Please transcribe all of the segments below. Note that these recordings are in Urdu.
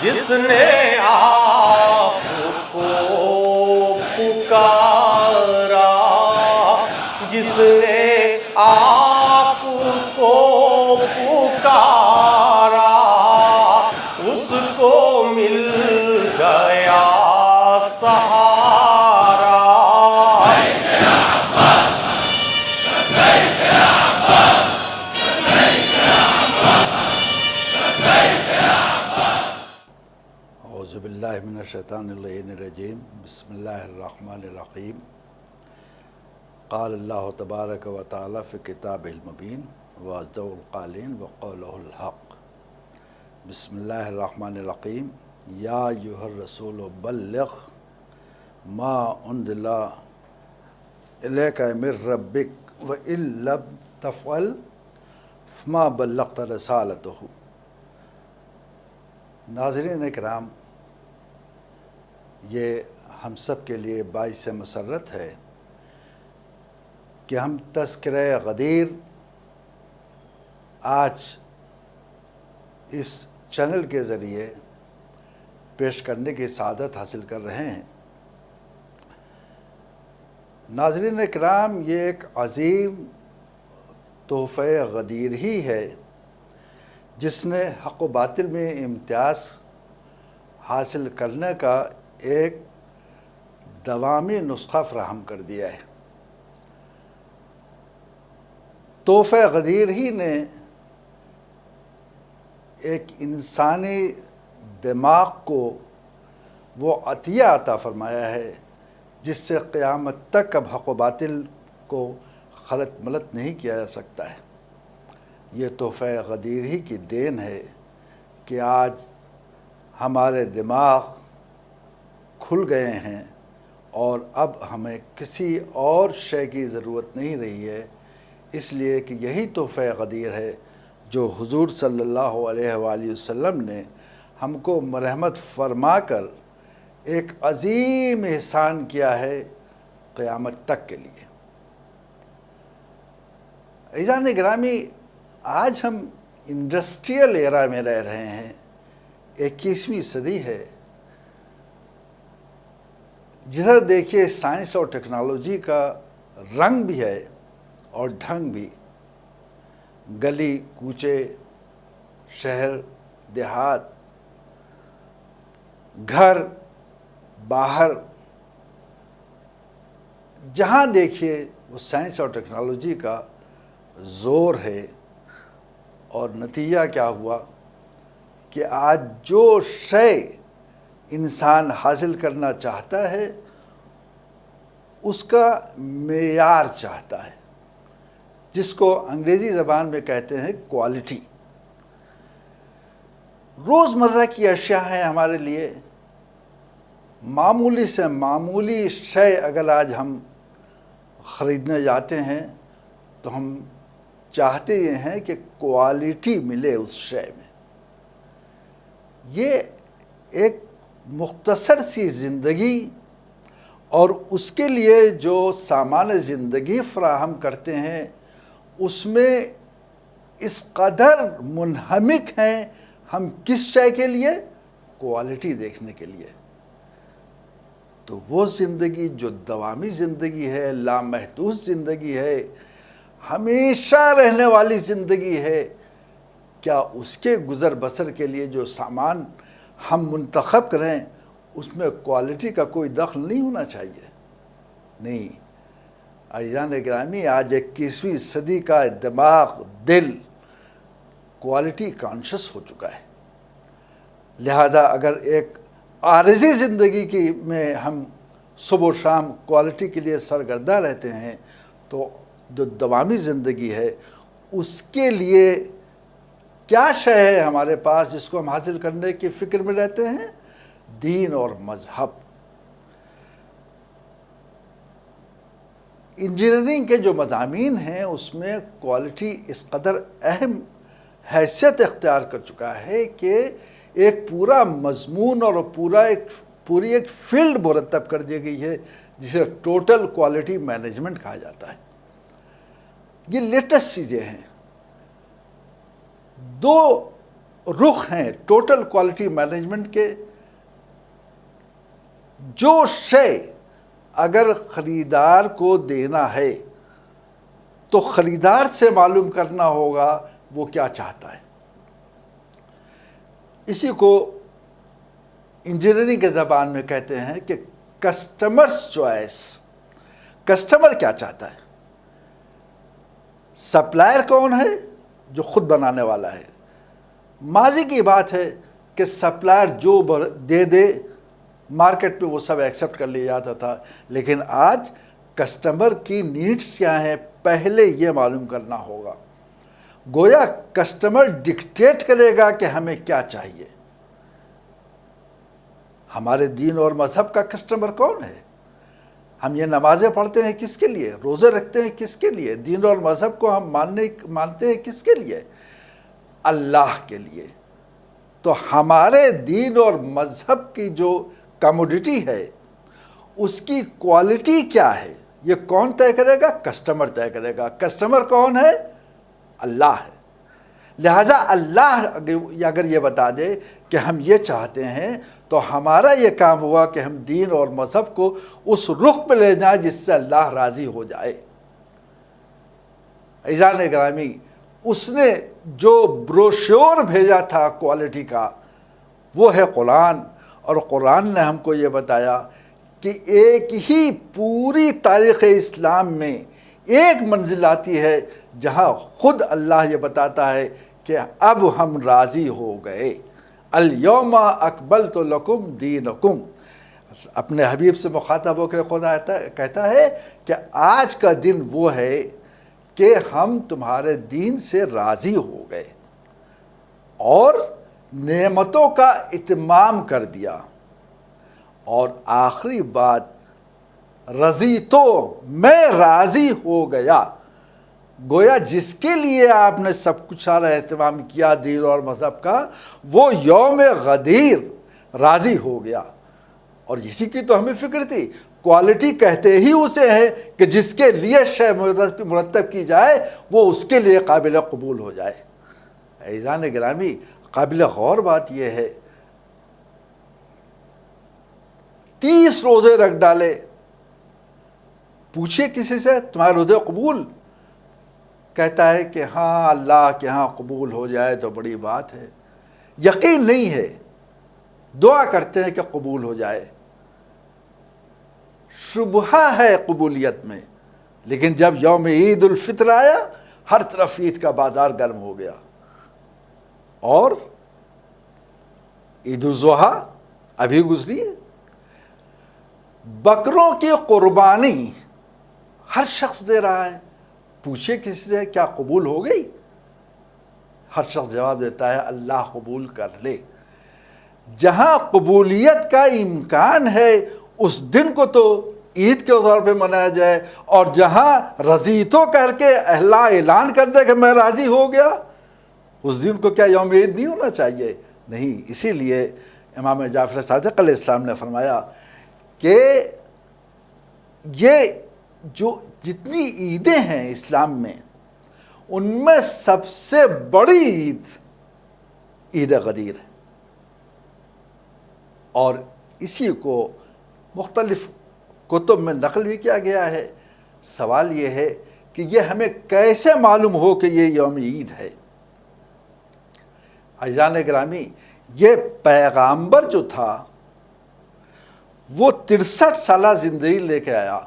جس نے آپ کو پکارا، جس نے آپ کو پکارا، اس کو مل گیا سہارا۔ اعوذ باللہ من الشیطان الرجیم، بسم اللہ الرحمن الرحیم۔ قال اللہ تبارک و تعالی فی کتابہ المبین واصدق القائلین وقولہ الحق۔ بسم اللہ الرحمن الرحیم۔ یا ایھا الرسول بلغ ما انزل الیک من ربک وان لم تفعل فما بلغت رسالتہ۔ ناظرین کرام، یہ ہم سب کے لیے باعث مسرت ہے کہ ہم تذکرہ غدیر آج اس چینل کے ذریعے پیش کرنے کی سعادت حاصل کر رہے ہیں۔ ناظرین کرام، یہ ایک عظیم تحفہ غدیر ہی ہے جس نے حق و باطل میں امتیاز حاصل کرنے کا ایک دوامی نسخہ فراہم کر دیا ہے۔ تحفہ غدیر ہی نے ایک انسانی دماغ کو وہ عطیہ عطا فرمایا ہے جس سے قیامت تک اب حق و باطل کو خلط ملط نہیں کیا جا سکتا ہے۔ یہ تحفہ غدیر ہی کی دین ہے کہ آج ہمارے دماغ کھل گئے ہیں اور اب ہمیں کسی اور شے کی ضرورت نہیں رہی ہے، اس لیے کہ یہی تحفہ غدیر ہے جو حضور صلی اللہ علیہ وآلہ وسلم نے ہم کو مرحمت فرما کر ایک عظیم احسان کیا ہے قیامت تک کے لیے۔ عزیزان گرامی، آج ہم انڈسٹریل ایرا میں رہ رہے ہیں، 21ویں صدی ہے۔ جدھر دیکھیے سائنس اور ٹیکنالوجی کا رنگ بھی ہے اور ڈھنگ بھی۔ گلی کوچے، شہر دیہات، گھر باہر، جہاں دیکھیے وہ سائنس اور ٹیکنالوجی کا زور ہے۔ اور نتیجہ کیا ہوا کہ آج جو شے انسان حاصل کرنا چاہتا ہے اس کا معیار چاہتا ہے، جس کو انگریزی زبان میں کہتے ہیں کوالٹی۔ روزمرہ کی اشیاء ہیں ہمارے لیے، معمولی سے معمولی شے اگر آج ہم خریدنے جاتے ہیں تو ہم چاہتے یہ ہیں کہ کوالٹی ملے اس شے میں۔ یہ ایک مختصر سی زندگی اور اس کے لیے جو سامان زندگی فراہم کرتے ہیں اس میں اس قدر منہمک ہیں ہم کس شے کے لیے؟ کوالٹی دیکھنے کے لیے۔ تو وہ زندگی جو دوامی زندگی ہے، لامحدود زندگی ہے، ہمیشہ رہنے والی زندگی ہے، کیا اس کے گزر بسر کے لیے جو سامان ہم منتخب کریں اس میں کوالٹی کا کوئی دخل نہیں ہونا چاہیے؟ نہیں۔ عزیزان گرامی، آج 21ویں صدی کا دماغ، دل کوالٹی کانشس ہو چکا ہے۔ لہذا اگر ایک عارضی زندگی کی میں ہم صبح و شام کوالٹی کے لیے سرگردہ رہتے ہیں تو جو دوامی زندگی ہے اس کے لیے کیا شے ہے ہمارے پاس جس کو ہم حاصل کرنے کی فکر میں رہتے ہیں؟ دین اور مذہب۔ انجینئرنگ کے جو مضامین ہیں اس میں کوالٹی اس قدر اہم حیثیت اختیار کر چکا ہے کہ ایک پورا مضمون اور پوری ایک فیلڈ مرتب کر دی گئی ہے جسے ٹوٹل کوالٹی مینجمنٹ کہا جاتا ہے۔ یہ لیٹسٹ چیزیں ہیں۔ دو رخ ہیں ٹوٹل کوالٹی مینجمنٹ کے، جو شے اگر خریدار کو دینا ہے تو خریدار سے معلوم کرنا ہوگا وہ کیا چاہتا ہے۔ اسی کو انجینئرنگ کے زبان میں کہتے ہیں کہ کسٹمرز چوائس۔ کسٹمر کیا چاہتا ہے؟ سپلائر کون ہے؟ جو خود بنانے والا ہے۔ ماضی کی بات ہے کہ سپلائر جو دے مارکیٹ میں وہ سب ایکسیپٹ کر لیا جاتا تھا، لیکن آج کسٹمر کی نیڈز کیا ہیں پہلے یہ معلوم کرنا ہوگا۔ گویا کسٹمر ڈکٹیٹ کرے گا کہ ہمیں کیا چاہیے۔ ہمارے دین اور مذہب کا کسٹمر کون ہے؟ ہم یہ نمازیں پڑھتے ہیں کس کے لیے؟ روزے رکھتے ہیں کس کے لیے؟ دین اور مذہب کو ہم مانتے ہیں کس کے لیے؟ اللہ کے لیے۔ تو ہمارے دین اور مذہب کی جو کموڈٹی ہے اس کی کوالٹی کیا ہے یہ کون طے کرے گا؟ کسٹمر طے کرے گا۔ کسٹمر کون ہے؟ اللہ ہے۔ لہٰذا اللہ اگر یہ بتا دے کہ ہم یہ چاہتے ہیں تو ہمارا یہ کام ہوا کہ ہم دین اور مذہب کو اس رخ پہ لے جائیں جس سے اللہ راضی ہو جائے۔ عزیزان گرامی، اس نے جو بروشور بھیجا تھا کوالٹی کا وہ ہے قرآن، اور قرآن نے ہم کو یہ بتایا کہ ایک ہی پوری تاریخ اسلام میں ایک منزل آتی ہے جہاں خود اللہ یہ بتاتا ہے کہ اب ہم راضی ہو گئے۔ الیوم اکملت لکم دینکم۔ اپنے حبیب سے مخاطب ہو کر خدا کہتا ہے کہ آج کا دن وہ ہے کہ ہم تمہارے دین سے راضی ہو گئے اور نعمتوں کا اتمام کر دیا۔ اور آخری بات، رضی تو میں راضی ہو گیا۔ گویا جس کے لیے آپ نے سب کچھ سارا اہتمام کیا دین اور مذہب کا، وہ یوم غدیر راضی ہو گیا۔ اور اسی کی تو ہمیں فکر تھی۔ کوالٹی کہتے ہی اسے ہیں کہ جس کے لیے شے مرتب کی جائے وہ اس کے لیے قابل قبول ہو جائے۔ عزیزان گرامی، قابل غور بات یہ ہے 30 روزے رکھ ڈالے، پوچھے کسی سے تمہارے روزے قبول؟ کہتا ہے کہ ہاں اللہ کے ہاں قبول ہو جائے تو بڑی بات ہے۔ یقین نہیں ہے، دعا کرتے ہیں کہ قبول ہو جائے۔ شبہ ہے قبولیت میں، لیکن جب یوم عید الفطر آیا ہر طرف عید کا بازار گرم ہو گیا۔ اور عید الاضحیٰ ابھی گزری ہے۔ بکروں کی قربانی ہر شخص دے رہا ہے، پوچھے کسی سے کیا قبول ہو گئی؟ ہر شخص جواب دیتا ہے اللہ قبول کر لے۔ جہاں قبولیت کا امکان ہے اس دن کو تو عید کے طور پہ منایا جائے، اور جہاں رضیتو کر کے اللہ اعلان کر دے کہ میں راضی ہو گیا، اس دن کو کیا یوم عید نہیں ہونا چاہیے؟ نہیں۔ اسی لیے امام جعفر صادق علیہ السلام نے فرمایا کہ یہ جو جتنی عیدیں ہیں اسلام میں ان میں سب سے بڑی عید غدیر ہے۔ اور اسی کو مختلف کتب میں نقل بھی کیا گیا ہے۔ سوال یہ ہے کہ یہ ہمیں کیسے معلوم ہو کہ یہ یوم عید ہے؟ عزیزان گرامی، یہ پیغامبر جو تھا وہ 63 سالہ زندگی لے کے آیا۔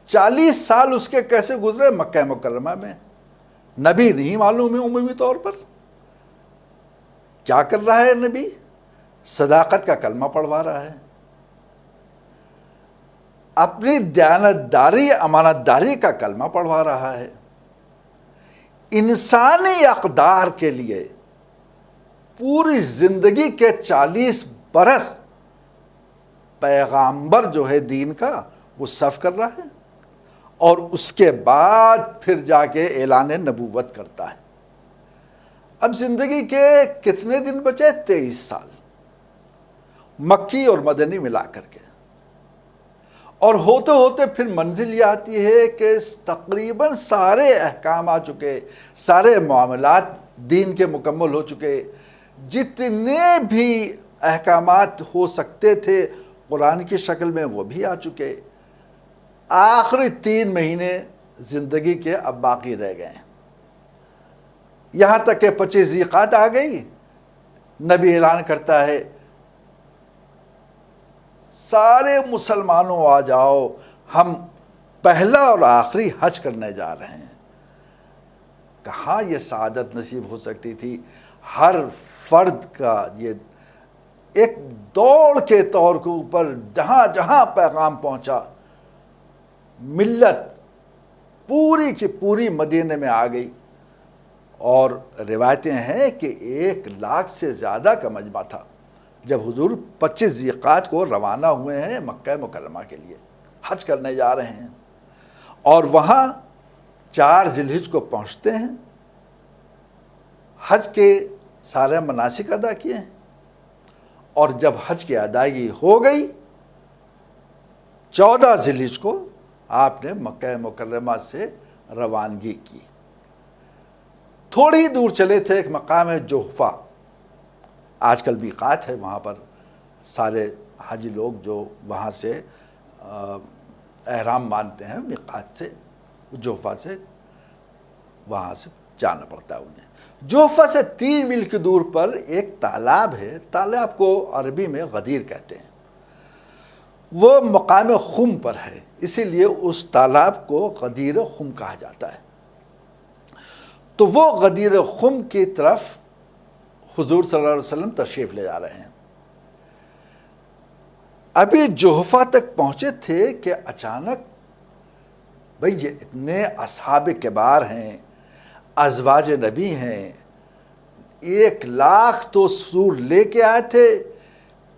40 سال اس کے کیسے گزرے مکہ مکرمہ میں؟ نبی نہیں معلوم ہے عمومی طور پر۔ کیا کر رہا ہے نبی؟ صداقت کا کلمہ پڑھوا رہا ہے، اپنی دیانتداری امانت داری کا کلمہ پڑھوا رہا ہے۔ انسانی اقدار کے لیے پوری زندگی کے 40 برس پیغامبر جو ہے دین کا وہ صرف کر رہا ہے، اور اس کے بعد پھر جا کے اعلان نبوت کرتا ہے۔ اب زندگی کے کتنے دن بچے؟ 23 سال، مکی اور مدنی ملا کر کے۔ اور ہوتے ہوتے پھر منزل یہ آتی ہے کہ تقریباً سارے احکام آ چکے، سارے معاملات دین کے مکمل ہو چکے، جتنے بھی احکامات ہو سکتے تھے قرآن کی شکل میں وہ بھی آ چکے، آخری 3 مہینے زندگی کے اب باقی رہ گئے ہیں، یہاں تک کہ 25 ذی-القعدہ آ گئی، نبی اعلان کرتا ہے سارے مسلمانوں آ جاؤ، ہم پہلا اور آخری حج کرنے جا رہے ہیں۔ کہاں یہ سعادت نصیب ہو سکتی تھی؟ ہر فرد کا یہ ایک دوڑ کے طور کے اوپر جہاں جہاں پیغام پہنچا، ملت پوری کی پوری مدینے میں آ گئی، اور روایتیں ہیں کہ 1 لاکھ سے زیادہ کا مجمع تھا جب حضور 25 ذی-القعدہ کو روانہ ہوئے ہیں مکہ مکرمہ کے لیے، حج کرنے جا رہے ہیں، اور وہاں 4 ذی الحجہ کو پہنچتے ہیں، حج کے سارے مناسک ادا کیے ہیں، اور جب حج کی ادائیگی ہو گئی 14 ذی الحجہ کو آپ نے مکہ مکرمہ سے روانگی کی۔ تھوڑی دور چلے تھے، ایک مقام ہے جحفہ، آج کل میقات ہے وہاں پر، سارے حاجی لوگ جو وہاں سے احرام مانتے ہیں میقات سے، جحفہ سے وہاں سے جانا پڑتا ہے انہیں۔ جحفہ سے 3 میل کی دور پر ایک تالاب ہے، تالاب کو عربی میں غدیر کہتے ہیں، وہ مقام خم پر ہے، اسی لیے اس تالاب کو غدیر خم کہا جاتا ہے۔ تو وہ غدیر خم کی طرف حضور صلی اللہ علیہ وسلم تشریف لے جا رہے ہیں۔ ابھی جحفہ تک پہنچے تھے کہ اچانک بھئی یہ اتنے اصحاب کبار ہیں، ازواج نبی ہیں، 1 لاکھ تو سور لے کے آئے تھے،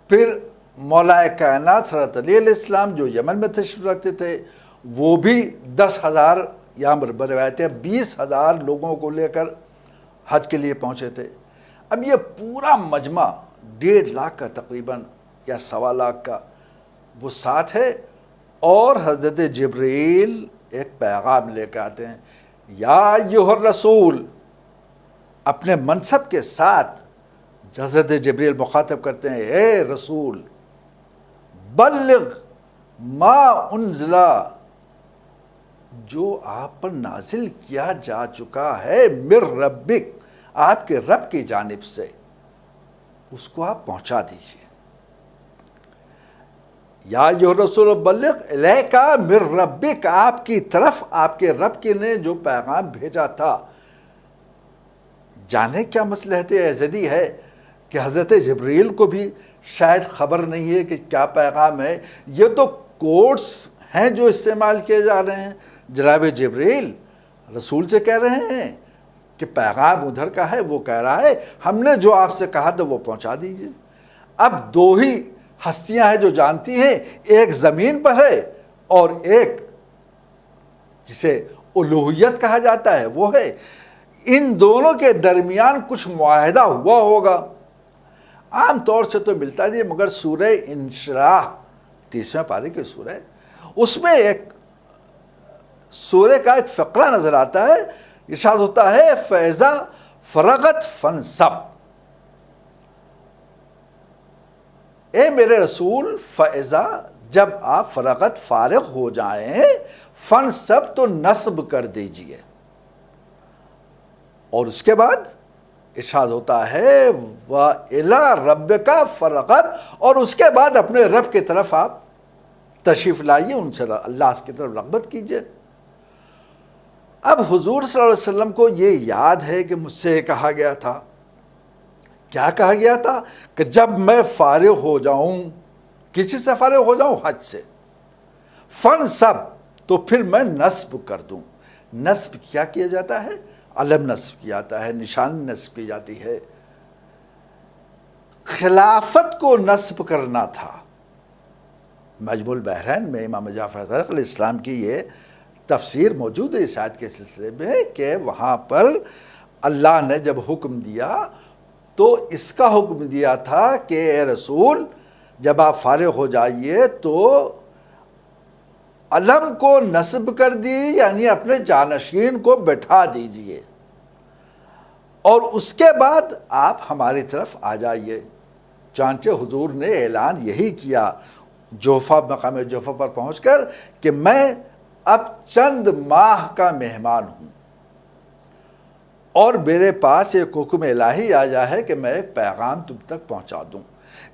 پھر مولا کائنات حضرت علی علیہ السلام جو یمن میں تشریف رکھتے تھے وہ بھی 10,000 یا روایتیں 20,000 لوگوں کو لے کر حج کے لیے پہنچے تھے۔ اب یہ پورا مجمع 1.5 لاکھ کا تقریباً یا 1.25 لاکھ کا وہ ساتھ ہے، اور حضرت جبرائیل ایک پیغام لے کے آتے ہیں، یا ایھا الرسول، اپنے منصب کے ساتھ حضرت جبرائیل مخاطب کرتے ہیں، اے رسول بلغ ما انزل، جو آپ پر نازل کیا جا چکا ہے من ربک، آپ کے رب کی جانب سے، اس کو آپ پہنچا دیجئے۔ یا ایھا الرسول بلغ الیک من ربک، آپ کی طرف آپ کے رب کے نے جو پیغام بھیجا تھا۔ جانے کیا مصلحت ازلی ہے کہ حضرت جبرائیل کو بھی شاید خبر نہیں ہے کہ کیا پیغام ہے، یہ تو کوڈز ہیں جو استعمال کیے جا رہے ہیں۔ جناب جبرائیل رسول سے کہہ رہے ہیں کہ پیغام ادھر کا ہے، وہ کہہ رہا ہے ہم نے جو آپ سے کہا تو وہ پہنچا دیجئے۔ اب 2 ہی ہستیاں ہیں جو جانتی ہیں، ایک زمین پر ہے اور ایک جسے الوہیت کہا جاتا ہے وہ ہے، ان دونوں کے درمیان کچھ معاہدہ ہوا ہوگا، عام طور سے تو ملتا نہیں، مگر سورہ انشراح 30ویں پارے کی سورہ ہے، اس میں ایک سورہ کا ایک فقرہ نظر آتا ہے، ارشاد ہوتا ہے فَإِذَا فَرَغَتْ فَانْصَبْ، اے میرے رسول فَإِذَا، جب آپ فرغت فارغ ہو جائیں، فَانْصَبْ، تو نصب کر دیجئے، اور اس کے بعد ارشاد ہوتا ہے وَإِلَىٰ رَبِّكَ فَارْغَب، اور اس کے بعد اپنے رب کی طرف آپ تشریف لائیے، ان سے اللہ کی طرف رغبت کیجئے۔ اب حضور صلی اللہ علیہ وسلم کو یہ یاد ہے کہ مجھ سے کہا گیا تھا، کیا کہا گیا تھا کہ جب میں فارغ ہو جاؤں، کسی سے فارغ ہو جاؤں، حج سے، فَانْصَبْ، تو پھر میں نصب کر دوں۔ نصب کیا کیا جاتا ہے؟ علم نصب کیا جاتا ہے، نشان نصب کی جاتی ہے۔ خلافت کو نصب کرنا تھا۔ مجموع البحرین میں امام جعفر صادق علیہ السلام کی یہ تفسیر موجود ہے اس آیت کے سلسلے میں، کہ وہاں پر اللہ نے جب حکم دیا تو اس کا حکم دیا تھا کہ اے رسول جب آپ فارغ ہو جائیے تو علم کو نصب کر دی، یعنی اپنے جانشین کو بٹھا دیجئے، اور اس کے بعد آپ ہماری طرف آ جائیے۔ چانچہ حضور نے اعلان یہی کیا جوفہ، مقام جوفہ پر پہنچ کر کہ میں اب چند ماہ کا مہمان ہوں اور میرے پاس ایک حکم الہی آیا ہے کہ میں ایک پیغام تم تک پہنچا دوں،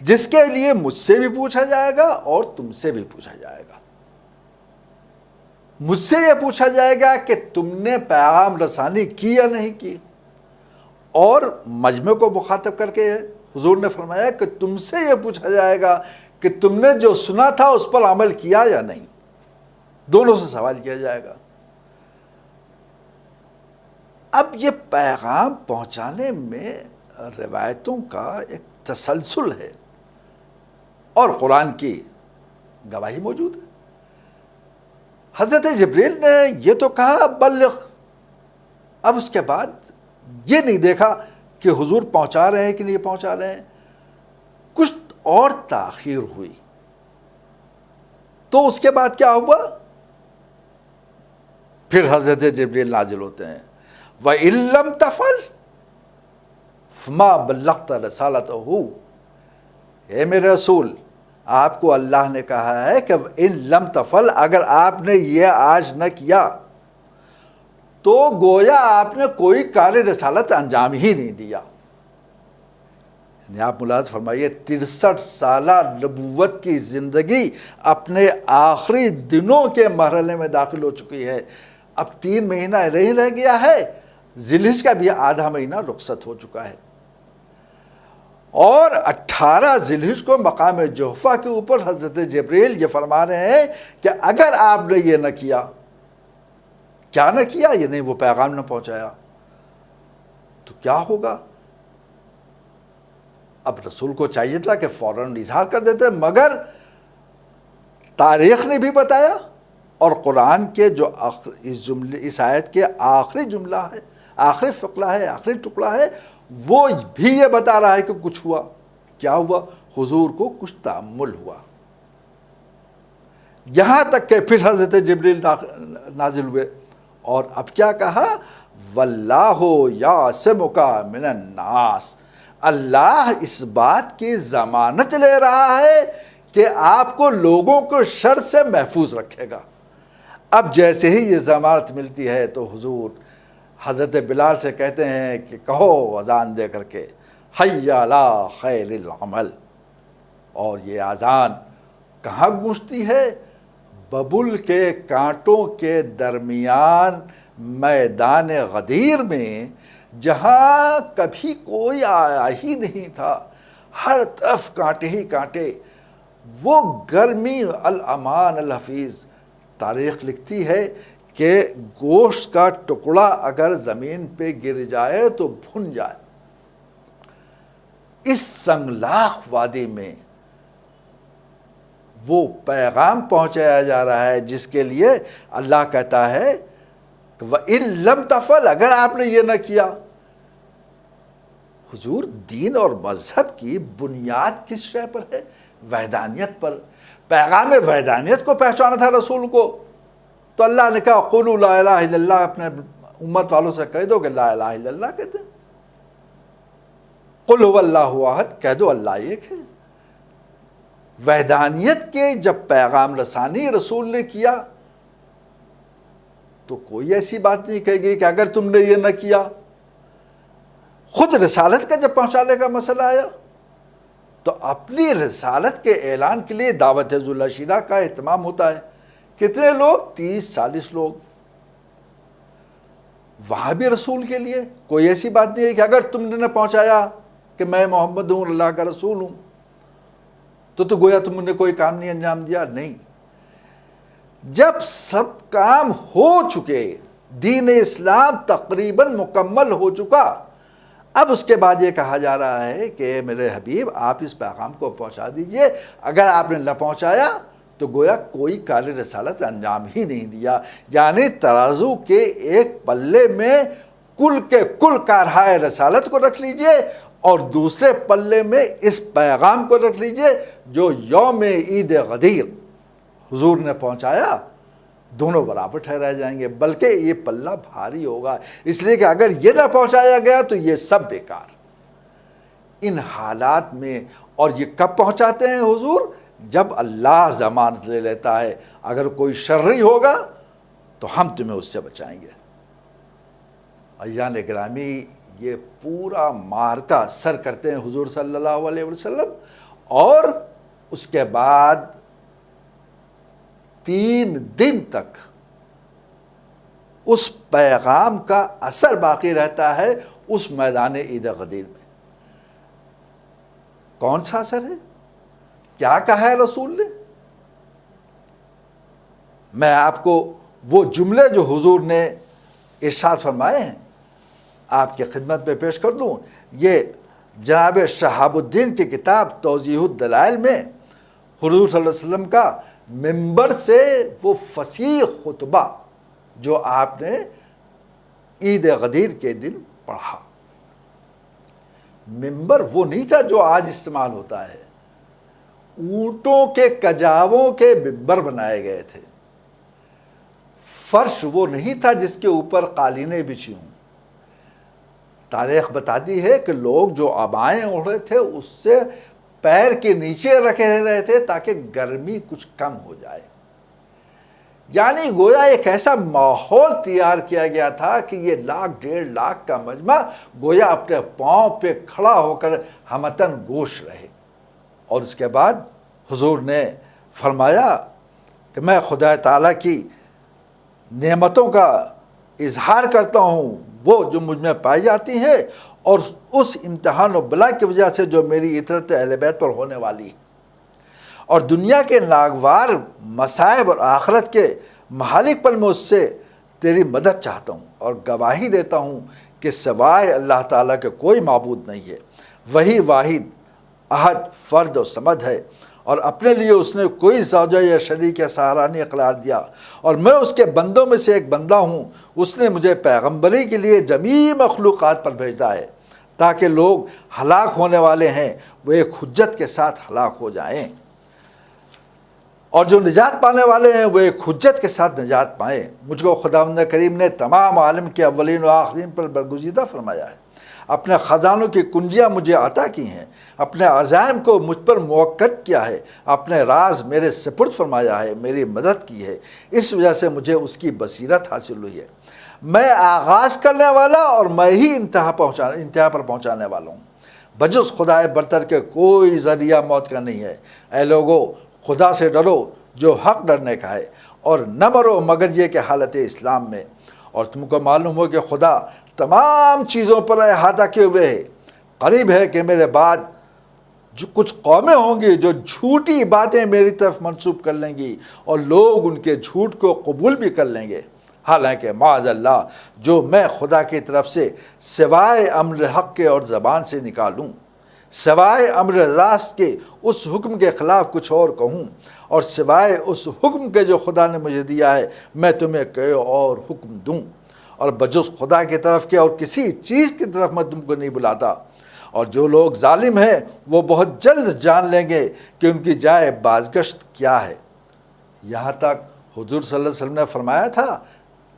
جس کے لیے مجھ سے بھی پوچھا جائے گا اور تم سے بھی پوچھا جائے گا۔ مجھ سے یہ پوچھا جائے گا کہ تم نے پیغام رسانی کی یا نہیں کی، اور مجمع کو مخاطب کر کے حضور نے فرمایا کہ تم سے یہ پوچھا جائے گا کہ تم نے جو سنا تھا اس پر عمل کیا یا نہیں۔ دونوں سے سوال کیا جائے گا۔ اب یہ پیغام پہنچانے میں روایتوں کا ایک تسلسل ہے اور قرآن کی گواہی موجود ہے۔ حضرت جبریل نے یہ تو کہا بلغ، اب اس کے بعد یہ نہیں دیکھا کہ حضور پہنچا رہے ہیں کہ نہیں پہنچا رہے ہیں، کچھ اور تاخیر ہوئی۔ تو اس کے بعد کیا ہوا؟ پھر حضرت جبریل نازل ہوتے ہیں، وَإِن لَّمْ تَفْعَلْ فَمَا بَلَّغْتَ رِسَالَتَهُ، اے میرے رسول، آپ کو اللہ نے کہا ہے کہ ان لم تفعل، اگر آپ نے یہ آج نہ کیا تو گویا آپ نے کوئی کار رسالت انجام ہی نہیں دیا۔ یعنی آپ ملاحظہ فرمائیے 63 سالہ نبوت کی زندگی اپنے آخری دنوں کے مرحلے میں داخل ہو چکی ہے۔ اب 3 مہینہ نہیں رہ گیا ہے، ذی الحجہ کا بھی آدھا مہینہ رخصت ہو چکا ہے، اور 18 ذی الحجہ کو مقام جوفہ کے اوپر حضرت جبریل یہ فرما رہے ہیں کہ اگر آپ نے یہ نہ کیا، کیا نہ کیا، یہ نہیں وہ پیغام نہ پہنچایا، تو کیا ہوگا؟ اب رسول کو چاہیے تھا کہ فوراً اظہار کر دیتے، مگر تاریخ نے بھی بتایا، اور قرآن کے جو اس آیت کے آخری جملہ ہے، آخری فقرہ ہے، آخری ٹکڑا ہے، وہ بھی یہ بتا رہا ہے کہ کچھ ہوا۔ کیا ہوا؟ حضور کو کچھ تأمل ہوا، یہاں تک کہ پھر حضرت جبریل نازل ہوئے، اور اب کیا کہا؟ وَاللَّهُ يَعْصِمُكَ مِنَ النَّاسِ، اللہ اس بات کی ضمانت لے رہا ہے کہ آپ کو لوگوں کو شر سے محفوظ رکھے گا۔ اب جیسے ہی یہ ضمانت ملتی ہے تو حضور حضرت بلال سے کہتے ہیں کہ کہو اذان دے کر کے حی علی خیر العمل، اور یہ اذان کہاں گونجتی ہے؟ ببل کے کانٹوں کے درمیان میدان غدیر میں، جہاں کبھی کوئی آیا ہی نہیں تھا، ہر طرف کانٹے ہی کانٹے، وہ گرمی الامان الحفیظ۔ تاریخ لکھتی ہے کہ گوشت کا ٹکڑا اگر زمین پہ گر جائے تو بھن جائے۔ اس سنگلاخ وادی میں وہ پیغام پہنچایا جا رہا ہے جس کے لیے اللہ کہتا ہے کہ وَإِن لَّمْ تَفْعَلْ، اگر آپ نے یہ نہ کیا۔ حضور دین اور مذہب کی بنیاد کس شے پر ہے؟ وحدانیت پر۔ پیغام وحدانیت کو پہنچانا تھا رسول کو، تو اللہ نے کہا قولوا لا الہ الا اللہ، اپنے امت والوں سے کہہ دو کہ لا الہ الا اللہ کہتے ہیں، قل هو اللہ احد، کہہ دو اللہ ایک ہے۔ وحدانیت کے جب پیغام رسانی رسول نے کیا تو کوئی ایسی بات نہیں کہے گی کہ اگر تم نے یہ نہ کیا۔ خود رسالت کا جب پہنچانے کا مسئلہ آیا تو اپنی رسالت کے اعلان کے لیے دعوت ذوالعشیرہ کا اہتمام ہوتا ہے۔ کتنے لوگ؟ 30-40 لوگ۔ وہاں بھی رسول کے لیے کوئی ایسی بات نہیں ہے کہ اگر تم نے نہ پہنچایا کہ میں محمد ہوں، اللہ کا رسول ہوں، تو گویا تم نے کوئی کام نہیں انجام دیا۔ نہیں، جب سب کام ہو چکے، دین اسلام تقریباً مکمل ہو چکا، اب اس کے بعد یہ کہا جا رہا ہے کہ میرے حبیب آپ اس پیغام کو پہنچا دیجئے، اگر آپ نے نہ پہنچایا تو گویا کوئی کار رسالت انجام ہی نہیں دیا۔ یعنی ترازو کے ایک پلے میں کل کے کل کارہائے رسالت کو رکھ لیجئے، اور دوسرے پلے میں اس پیغام کو رکھ لیجئے جو یوم عید غدیر حضور نے پہنچایا، دونوں برابر ٹھہرائے جائیں گے، بلکہ یہ پلہ بھاری ہوگا، اس لیے کہ اگر یہ نہ پہنچایا گیا تو یہ سب بیکار۔ ان حالات میں، اور یہ کب پہنچاتے ہیں حضور؟ جب اللہ ضمانت لے لیتا ہے اگر کوئی شرری ہوگا تو ہم تمہیں اس سے بچائیں گے۔ عزیزان گرامی، یہ پورا معرکہ سر کرتے ہیں حضور صلی اللہ علیہ وسلم، اور اس کے بعد 3 دن تک اس پیغام کا اثر باقی رہتا ہے اس میدان عید غدیر میں۔ کون سا اثر ہے؟ کیا کہا ہے رسول نے؟ میں آپ کو وہ جملے جو حضور نے ارشاد فرمائے ہیں آپ کی خدمت میں پیش کر دوں۔ یہ جناب شہاب الدین کی کتاب توضیح الدلائل میں حضور صلی اللہ علیہ وسلم کا ممبر سے وہ فصیح خطبہ جو آپ نے عید غدیر کے دن پڑھا۔ ممبر وہ نہیں تھا جو آج استعمال ہوتا ہے، اونٹوں کے کجاووں کے ممبر بنائے گئے تھے۔ فرش وہ نہیں تھا جس کے اوپر قالینیں بچھی ہوں۔ تاریخ بتاتی ہے کہ لوگ جو عبائیں اوڑھے تھے اس سے پیر کے نیچے رکھے رہے تھے تاکہ گرمی کچھ کم ہو جائے۔ یعنی گویا ایک ایسا ماحول تیار کیا گیا تھا کہ یہ 1,00,000-1,50,000 کا مجمع گویا اپنے پاؤں پہ کھڑا ہو کر ہمتن گوش رہے۔ اور اس کے بعد حضور نے فرمایا کہ میں خدا تعالیٰ کی نعمتوں کا اظہار کرتا ہوں وہ جو مجھ میں پائی جاتی ہیں، اور اس امتحان و بلا کی وجہ سے جو میری اطرت اہل بیت پر ہونے والی ہے، اور دنیا کے ناگوار مصائب اور آخرت کے مہالک پر میں اس سے تیری مدد چاہتا ہوں، اور گواہی دیتا ہوں کہ سوائے اللہ تعالیٰ کے کوئی معبود نہیں ہے، وہی واحد احد فرد و صمد ہے، اور اپنے لیے اس نے کوئی زوجہ یا شریک یا سہارا نہیں قرار دیا، اور میں اس کے بندوں میں سے ایک بندہ ہوں۔ اس نے مجھے پیغمبری کے لیے جمیع مخلوقات پر بھیجا ہے تاکہ لوگ ہلاک ہونے والے ہیں وہ ایک حجت کے ساتھ ہلاک ہو جائیں، اور جو نجات پانے والے ہیں وہ ایک حجت کے ساتھ نجات پائیں۔ مجھ کو خداوند کریم نے تمام عالم کے اولین و آخرین پر برگزیدہ فرمایا ہے، اپنے خزانوں کی کنجیاں مجھے عطا کی ہیں، اپنے عزائم کو مجھ پر موقت کیا ہے، اپنے راز میرے سپرد فرمایا ہے، میری مدد کی ہے، اس وجہ سے مجھے اس کی بصیرت حاصل ہوئی ہے۔ میں آغاز کرنے والا اور میں ہی انتہا پر پہنچانے والا ہوں، بجز خدائے برتر کے کوئی ذریعہ موت کا نہیں ہے۔ اے لوگو، خدا سے ڈرو جو حق ڈرنے کا ہے، اور نہ مرو مگر یہ کہ حالت اسلام میں، اور تم کو معلوم ہو کہ خدا تمام چیزوں پر احاطہ کیے ہوئے ہے۔ قریب ہے کہ میرے بعد جو کچھ قومیں ہوں گی جو جھوٹی باتیں میری طرف منسوب کر لیں گی، اور لوگ ان کے جھوٹ کو قبول بھی کر لیں گے، حالانکہ معاذ اللہ جو میں خدا کی طرف سے سوائے امر حق کے اور زبان سے نکالوں، سوائے امر راست کے اس حکم کے خلاف کچھ اور کہوں، اور سوائے اس حکم کے جو خدا نے مجھے دیا ہے میں تمہیں کوئی اور حکم دوں، اور بجز خدا کی طرف کے اور کسی چیز کی طرف میں تم کو نہیں بلاتا۔ اور جو لوگ ظالم ہیں وہ بہت جلد جان لیں گے کہ ان کی جائے بازگشت کیا ہے۔ یہاں تک حضور صلی اللہ علیہ وسلم نے فرمایا تھا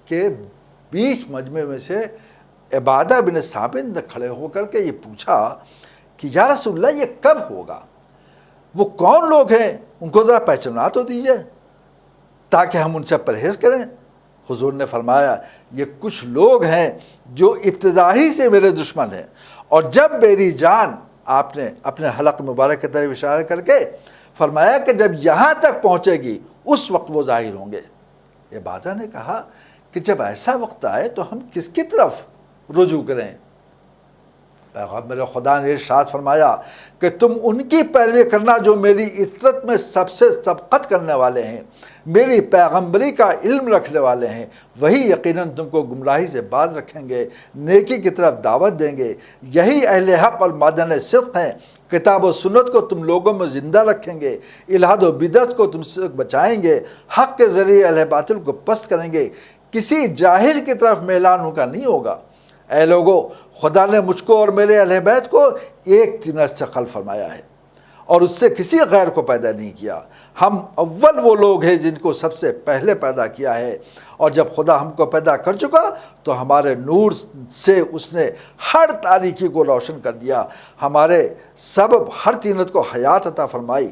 کہ بیچ مجمع میں سے عبادہ بن ثابت نے کھڑے ہو کر کے یہ پوچھا کہ یا رسول اللہ یہ کب ہوگا؟ وہ کون لوگ ہیں؟ ان کو ذرا پہچانا تو دیجیے تاکہ ہم ان سے پرہیز کریں۔ حضور نے فرمایا یہ کچھ لوگ ہیں جو ابتدائی سے میرے دشمن ہیں، اور جب میری جان، آپ نے اپنے حلق مبارک کی طرف اشارہ کر کے فرمایا کہ جب یہاں تک پہنچے گی اس وقت وہ ظاہر ہوں گے۔ عبادہ نے کہا کہ جب ایسا وقت آئے تو ہم کس کی طرف رجوع کریں؟ پیغمبر خدا نے ارشاد فرمایا کہ تم ان کی پیروی کرنا جو میری عطرت میں سب سے سبقت کرنے والے ہیں، میری پیغمبری کا علم رکھنے والے ہیں، وہی یقیناً تم کو گمراہی سے باز رکھیں گے، نیکی کی طرف دعوت دیں گے۔ یہی اہل حق اور معدن صدق ہیں، کتاب و سنت کو تم لوگوں میں زندہ رکھیں گے، الحاد و بدعت کو تم سے بچائیں گے، حق کے ذریعے اہل باطل کو پست کریں گے، کسی جاہل کی طرف میلان ان کا نہیں ہوگا۔ اے لوگو، خدا نے مجھ کو اور میرے اہل بیت کو ایک تنت سے خلق فرمایا ہے، اور اس سے کسی غیر کو پیدا نہیں کیا۔ ہم اول وہ لوگ ہیں جن کو سب سے پہلے پیدا کیا ہے، اور جب خدا ہم کو پیدا کر چکا تو ہمارے نور سے اس نے ہر تاریکی کو روشن کر دیا، ہمارے سبب ہر طینت کو حیات عطا فرمائی۔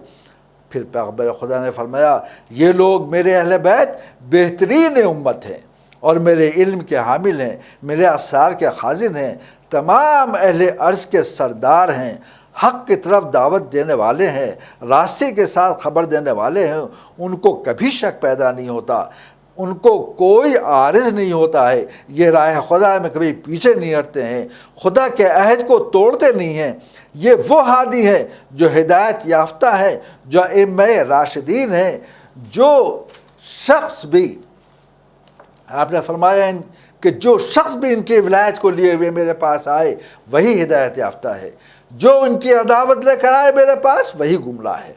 پھر پیغمبر خدا نے فرمایا یہ لوگ میرے اہل بیت بہترین امت ہیں اور میرے علم کے حامل ہیں، میرے اسرار کے خازن ہیں، تمام اہل عرض کے سردار ہیں، حق کی طرف دعوت دینے والے ہیں، راستے کے ساتھ خبر دینے والے ہیں۔ ان کو کبھی شک پیدا نہیں ہوتا، ان کو کوئی عارض نہیں ہوتا ہے، یہ راہ خدا میں کبھی پیچھے نہیں ہٹتے ہیں، خدا کے عہد کو توڑتے نہیں ہیں۔ یہ وہ ہادی ہے جو ہدایت یافتہ ہے، جو ائمہ راشدین ہیں۔ جو شخص بھی آپ نے فرمایا کہ جو شخص بھی ان کی ولایت کو لیے ہوئے میرے پاس آئے وہی ہدایت یافتہ ہے، جو ان کی عداوت لے کر آئے میرے پاس وہی گمراہ ہے۔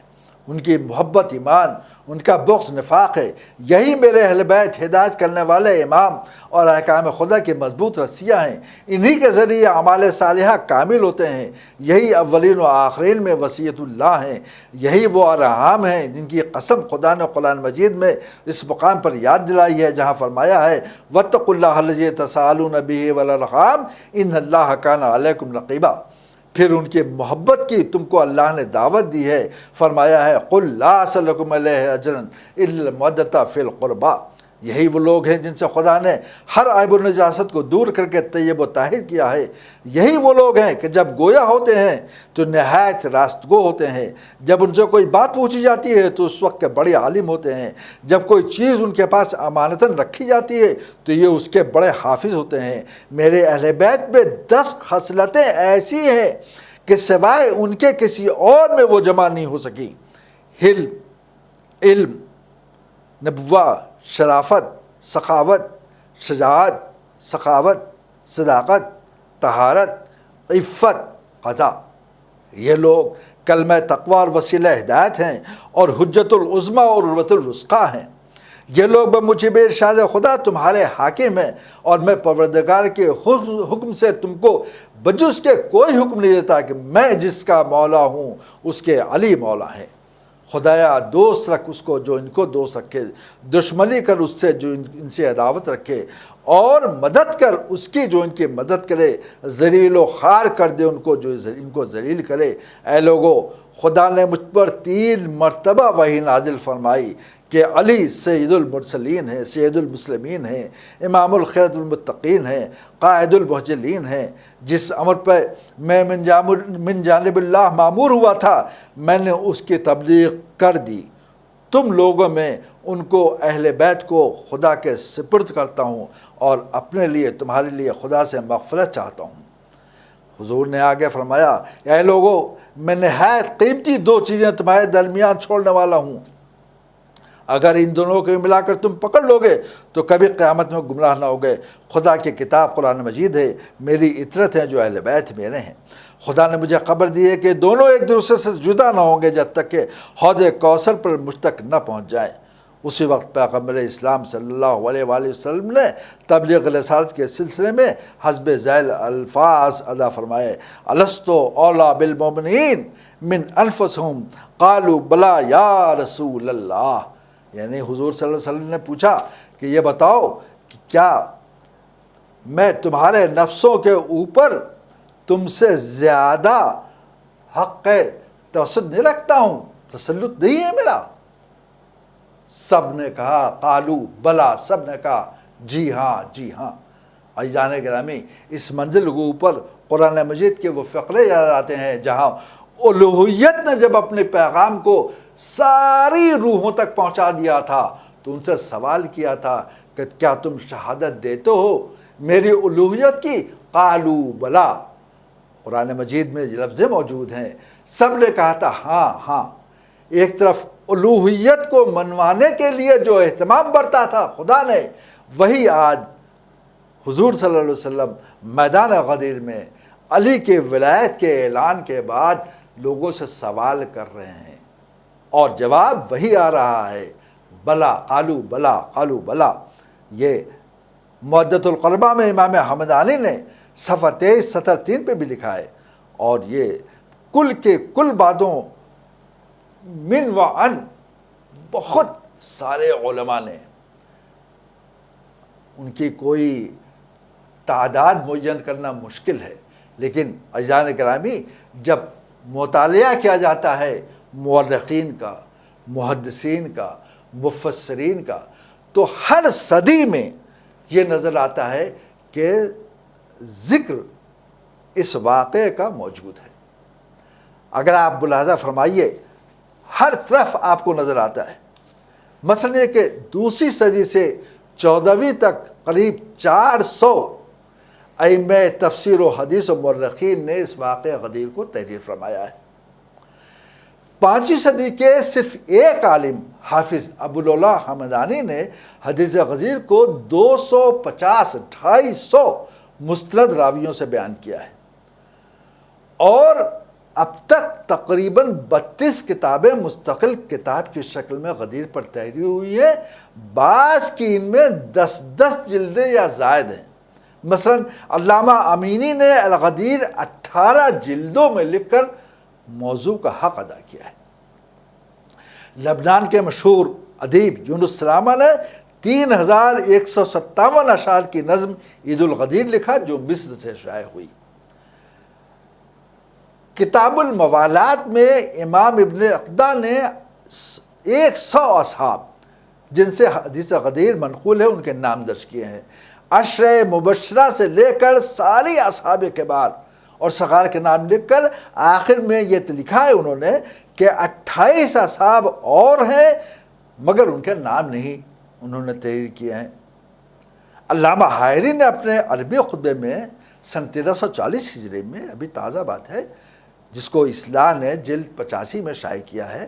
ان کی محبت ایمان، ان کا بغض نفاق ہے۔ یہی میرے اہل بیت ہدایت کرنے والے امام اور احکام خدا کی مضبوط رسیاں ہیں، انہی کے ذریعے اعمال صالحہ کامل ہوتے ہیں۔ یہی اولین و آخرین میں وصیت اللہ ہیں، یہی وہ ارحام ہیں جن کی قسم خدا نے قرآن مجید میں اس مقام پر یاد دلائی ہے جہاں فرمایا ہے واتقوا اللہ الذی تساءلون بہ والارحام ان اللہ کان علیکم رقیبا۔ پھر ان کی محبت کی تم کو اللہ نے دعوت دی ہے، فرمایا ہے قل لا اسألکم علیہ اجرا الا المودۃ فی القربی۔ یہی وہ لوگ ہیں جن سے خدا نے ہر عیب و نجاست کو دور کر کے طیب و طاہر کیا ہے۔ یہی وہ لوگ ہیں کہ جب گویا ہوتے ہیں تو نہایت راستگو ہوتے ہیں، جب ان سے کوئی بات پوچھی جاتی ہے تو اس وقت کے بڑے عالم ہوتے ہیں، جب کوئی چیز ان کے پاس امانتاً رکھی جاتی ہے تو یہ اس کے بڑے حافظ ہوتے ہیں۔ میرے اہل بیت میں 10 خصلتیں ایسی ہیں کہ سوائے ان کے کسی اور میں وہ جمع نہیں ہو سکی۔ علم، نبوہ، شرافت، سخاوت، شجاعت، سخاوت، صداقت، طہارت، عفت، قضا۔ یہ لوگ کلمہ تقوی اور وسیلہ ہدایت ہیں اور حجت العظمیٰ اور عروۃ الوثقیٰ ہیں۔ یہ لوگ بموجب ارشاد خدا تمہارے حاکم ہیں، اور میں پروردگار کے حکم سے تم کو بجز کے کوئی حکم نہیں دیتا کہ میں جس کا مولا ہوں اس کے علی مولا ہے۔ خدایا دوست رکھ اس کو جو ان کو دوست رکھے، دشمنی کر اس سے جو ان سے عداوت رکھے، اور مدد کر اس کی جو ان کی مدد کرے، ذلیل و خوار کر دے ان کو جو ان کو ذلیل کرے۔ اے لوگو، خدا نے مجھ پر 3 مرتبہ وحی نازل فرمائی کہ علی سید المرسلین ہیں، سید المسلمین ہیں، امام الخیرۃ المتقین ہیں، قائد المحجلین ہیں۔ جس امر پہ میں من جانب اللہ مامور ہوا تھا میں نے اس کی تبلیغ کر دی۔ تم لوگوں میں ان کو اہل بیت کو خدا کے سپرد کرتا ہوں اور اپنے لیے تمہارے لیے خدا سے مغفرت چاہتا ہوں۔ حضور نے آگے فرمایا اے لوگو، میں نہایت قیمتی 2 چیزیں تمہارے درمیان چھوڑنے والا ہوں، اگر ان دونوں کو ملا کر تم پکڑ لو گے تو کبھی قیامت میں گمراہ نہ ہوگے۔ خدا کی کتاب قرآن مجید ہے، میری اطرت ہے جو اہل بیت میرے ہیں۔ خدا نے مجھے خبر دی ہے کہ دونوں ایک دوسرے سے جدا نہ ہوں گے جب تک کہ حوض کوثر پر مجھ تک نہ پہنچ جائیں۔ اسی وقت پیغمبر اسلام صلی اللہ علیہ وآلہ وسلم نے تبلیغ رسالت کے سلسلے میں حسب ذیل الفاظ ادا فرمائے الستُ اولیٰ بالمؤمنین من انفسہم قالوا بلا یا رسول اللہ۔ یعنی حضور صلی اللہ علیہ وسلم نے پوچھا کہ یہ بتاؤ کہ کیا میں تمہارے نفسوں کے اوپر تم سے زیادہ حق تسلط نہیں رکھتا ہوں، تسلط نہیں ہے میرا؟ سب نے کہا قالو بلا، سب نے کہا جی ہاں جی ہاں۔ عزیزان گرامی، اس منزل کے اوپر قرآن مجید کے وہ فقرے یاد آتے ہیں جہاں الوہیت نے جب اپنے پیغام کو ساری روحوں تک پہنچا دیا تھا تو ان سے سوال کیا تھا کہ کیا تم شہادت دیتے ہو میری الوہیت کی؟ قالو بلا۔ قرآن مجید میں یہ لفظیں موجود ہیں، سب نے کہا تھا ہاں ہاں۔ ایک طرف الوہیت کو منوانے کے لیے جو اہتمام برتا تھا خدا نے، وہی آج حضور صلی اللہ علیہ وسلم میدان غدیر میں علی کے ولایت کے اعلان کے بعد لوگوں سے سوال کر رہے ہیں، اور جواب وہی آ رہا ہے بلا، قالو بلا، قالو بلا۔ یہ مودۃ القربہ میں امام حمدانی نے صفحہ 23 سطر 3 پہ بھی لکھا ہے، اور یہ کل کے کل باتوں من و ان بہت سارے علماء نے، ان کی کوئی تعداد معین کرنا مشکل ہے، لیکن عزیزان گرامی جب مطالعہ کیا جاتا ہے مورخین کا، محدثین کا، مفسرین کا، تو ہر صدی میں یہ نظر آتا ہے کہ ذکر اس واقعے کا موجود ہے۔ اگر آپ ملاحظہ فرمائیے ہر طرف آپ کو نظر آتا ہے، مثلا یہ کہ دوسری صدی سے 14ویں تک قریب 400 ائمہ تفسیر و حدیث و مورخین نے اس واقعہ غدیر کو تحریر فرمایا ہے۔ 5ویں صدی کے صرف ایک عالم حافظ ابوالعلا حمدانی نے حدیث غدیر کو 250-250 مستند راویوں سے بیان کیا ہے، اور اب تک تقریباً 32 کتابیں مستقل کتاب کی شکل میں غدیر پر تحریر ہوئی ہیں، بعض کی ان میں 10 جلدیں یا زائد ہیں۔ مثلا علامہ امینی نے الغدیر 18 جلدوں میں لکھ کر موضوع کا حق ادا کیا ہے۔ لبنان کے مشہور ادیب یونس سلامہ نے 3157 اشعار کی نظم عید الغدیر لکھا جو مصر سے شائع ہوئی۔ کتاب الموالات میں امام ابن عقدہ نے 100 اصحاب جن سے حدیث غدیر منقول ہے ان کے نام درج کیے ہیں۔ عشرہ مبشرہ سے لے کر ساری اصحاب کبار اور صغار کے نام لکھ کر آخر میں یہ لکھا ہے انہوں نے کہ 28 اصحاب اور ہیں مگر ان کے نام نہیں انہوں نے تحریر کیے ہیں۔ علامہ حائری نے اپنے عربی خطبے میں سن 1340 ہجری میں، ابھی تازہ بات ہے، جس کو اصلاح نے جلد 85 میں شائع کیا ہے،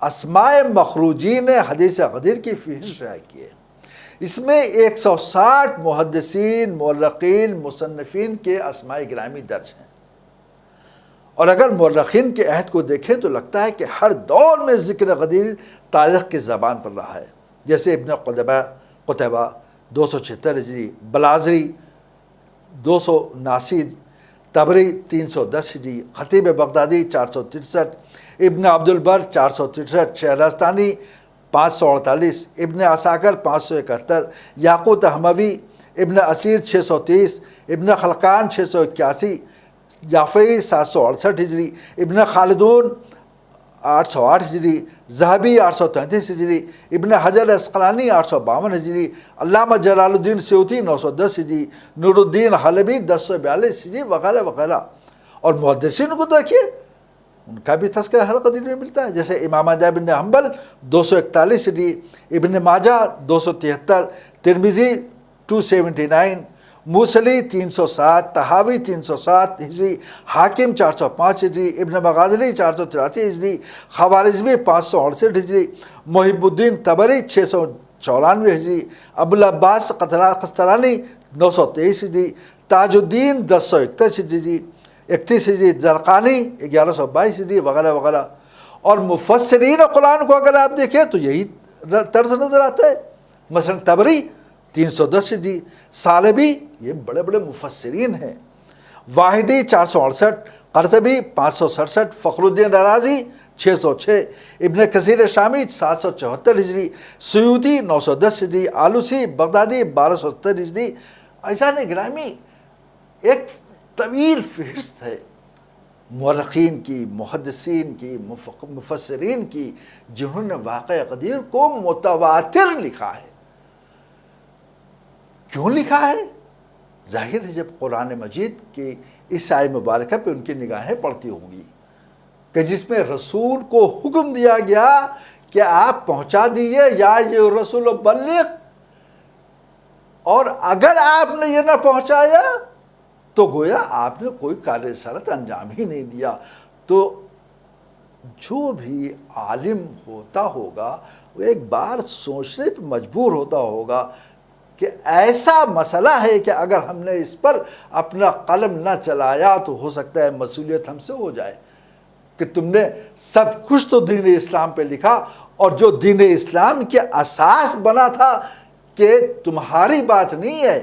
اسماء مخروجین حدیث غدیر کی فہرست شائع کی ہے۔ اس میں 160 محدثین، مورخین، مصنفین کے اسماء گرامی درج ہیں، اور اگر مورخین کے عہد کو دیکھیں تو لگتا ہے کہ ہر دور میں ذکر غدیر تاریخ کی زبان پر رہا ہے، جیسے ابن قتیبہ 276 ہجری، بلازری 279، طبری 310 ہجری، خطیب بغدادی 463، ابن عبدالبر 463، شہرستانی 548، ابن عساکر 571، یاقوت حموی ابن اسیر 630، ابن خلقان 681، جعفری 768 ہجری، ابن خالدون 808 ہجری، ذہبی 833 ہجری، ابن حجر اسقلانی 852 ہجری، علامہ جلال الدین سیوطی 910 ہجری، نور الدین حلبی 1042 ہجری، وغیرہ وغیرہ۔ اور محدثین کو دیکھیے ان کا بھی تذکرہ ہر غدیر میں ملتا ہے، جیسے امام احمد بن حنبل 241 ہجری، ابن ماجہ 273، ترمذی 279، موصلی 307، طحاوی 307 ہجری، حاکم 405 ہجری، ابن مغازلی 483 ہجری، خوارزمی 568 ہجری، محب الدین طبری 694 ہجری، ابوالعباس قسطلانی 923 ہجری، تاج الدین 1031 ہجری، 31 ہجری، زرقانی 1122 ہجری، وغیرہ وغیرہ۔ اور مفسرین قرآن کو اگر آپ دیکھیں تو یہی طرز نظر آتا ہے، مثلا طبری 310 ہجری، سالبی، یہ بڑے بڑے مفسرین ہیں، واحدی 468، قرطبی 567، فخر الدین رازی 606، ابن کثیر شامی 774 ہجری، سیوطی 910 ہجری، آلوسی بغدادی 1270 ہجری۔ عزیزان گرامی ایک طویل فہرست ہے مورخین کی، محدثین کی، مفسرین کی، جنہوں نے واقعہ غدیر کو متواتر لکھا ہے۔ کیوں لکھا ہے؟ ظاہر ہے جب قرآن مجید کی اس آیت مبارکہ پہ ان کی نگاہیں پڑتی ہوں گی کہ جس میں رسول کو حکم دیا گیا کہ آپ پہنچا دیجئے یا یہ رسول بلغ، اور اگر آپ نے یہ نہ پہنچایا تو گویا آپ نے کوئی کار رسالت انجام ہی نہیں دیا۔ تو جو بھی عالم ہوتا ہوگا وہ ایک بار سوچنے پہ مجبور ہوتا ہوگا کہ ایسا مسئلہ ہے کہ اگر ہم نے اس پر اپنا قلم نہ چلایا تو ہو سکتا ہے مسئولیت ہم سے ہو جائے، کہ تم نے سب کچھ تو دین اسلام پہ لکھا، اور جو دین اسلام کے اساس بنا تھا کہ تمہاری بات نہیں ہے،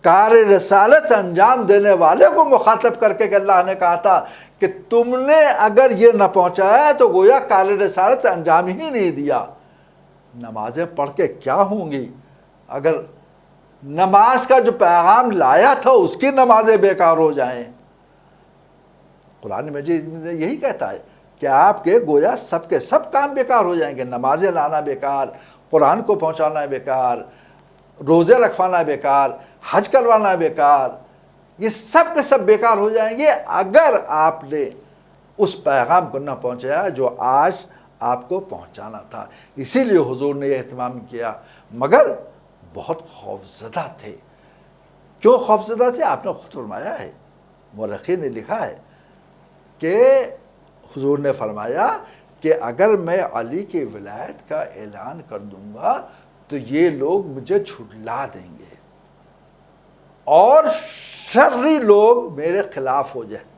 کار رسالت انجام دینے والے کو مخاطب کر کے کہ اللہ نے کہا تھا کہ تم نے اگر یہ نہ پہنچایا تو گویا کار رسالت انجام ہی نہیں دیا۔ نمازیں پڑھ کے کیا ہوں گی اگر نماز کا جو پیغام لایا تھا اس کی نمازیں بیکار ہو جائیں؟ قرآن مجید میں یہی کہتا ہے کہ آپ کے گویا سب کے سب کام بیکار ہو جائیں گے۔ نمازیں لانا بیکار، قرآن کو پہنچانا بیکار، روزے رکھوانا بیکار، حج کروانا بیکار، یہ سب کے سب بیکار ہو جائیں گے اگر آپ نے اس پیغام کو نہ پہنچایا جو آج آپ کو پہنچانا تھا۔ اسی لیے حضور نے یہ اہتمام کیا، مگر بہت خوفزدہ تھے۔ کیوں خوفزدہ تھے؟ آپ نے خود فرمایا ہے، مورخین نے لکھا ہے کہ حضور نے فرمایا کہ اگر میں علی کی ولایت کا اعلان کر دوں گا تو یہ لوگ مجھے جھٹلا دیں گے اور شرری لوگ میرے خلاف ہو جائیں۔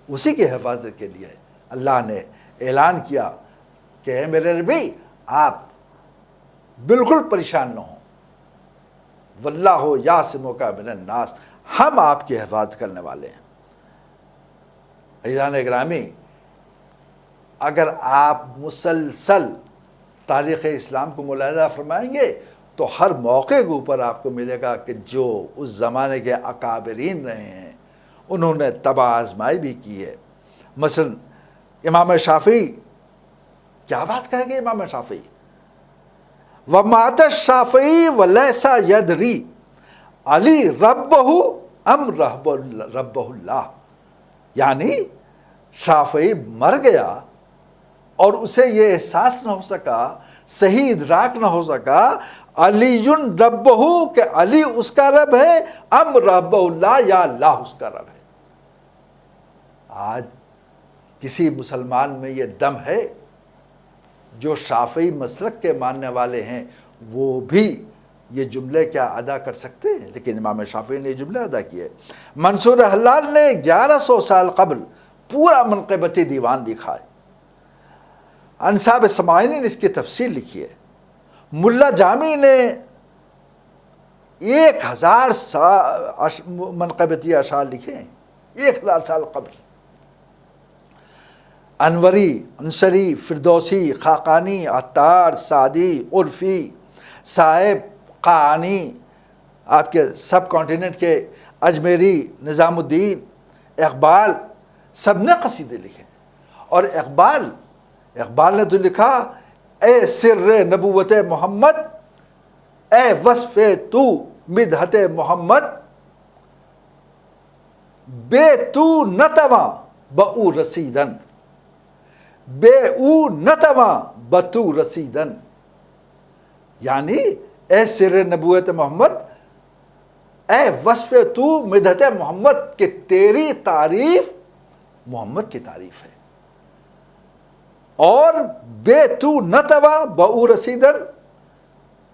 اسی کی حفاظت کے لیے اللہ نے اعلان کیا کہ اے میرے نبی آپ بالکل پریشان نہ ہوں، واللہ یعصمک من الناس، ہم آپ کی حفاظت کرنے والے ہیں۔ عزیزان گرامی، اگر آپ مسلسل تاریخ اسلام کو ملاحظہ فرمائیں گے تو ہر موقع کے اوپر آپ کو ملے گا کہ جو اس زمانے کے اکابرین رہے ہیں انہوں نے تباہ آزمائی بھی کی ہے۔ مثلا امام شافعی، کیا بات کہیں گے امام شافعی؟ وَمَاتَ الشَّافِعِي وَلَيْسَ يَدْرِي علی ربہ ام ربہ اللہ، یعنی شافعی مر گیا اور اسے یہ احساس نہ ہو سکا، صحیح ادراک نہ ہو سکا علی ربہ کہ علی اس کا رب ہے، ام رب اللہ یا اللہ اس کا رب ہے۔ آج کسی مسلمان میں یہ دم ہے جو شافعی مسلک کے ماننے والے ہیں وہ بھی یہ جملے کیا ادا کر سکتے ہیں؟ لیکن امام شافعی نے یہ جملے ادا کیے۔ منصور حلال نے 1100 سال قبل پورا منقبتی دیوان لکھا ہے۔ انصاب سماعینی نے اس کی تفصیل لکھی ہے۔ ملا جامی نے 1000 منقبتی اشعار لکھے ہیں 1000 سال قبل۔ انوری، انصری، فردوسی، خاقانی، عطار، سعدی، عرفی، صاحب، قانی، آپ کے سب کانٹیننٹ کے اجمیری، نظام الدین، اقبال، سب نے قصیدے لکھے۔ اور اقبال نے تو لکھا اے سر نبوت محمد، اے وصف تو مدحت محمد، بے تو نتواں بہو رسیدن، بے او نتواں بتو رسیدن، یعنی اے سر نبوت محمد، اے وصف تو مدحت محمد کہ تیری تعریف محمد کی تعریف ہے، اور بے تو نتواں بہو رسیدن،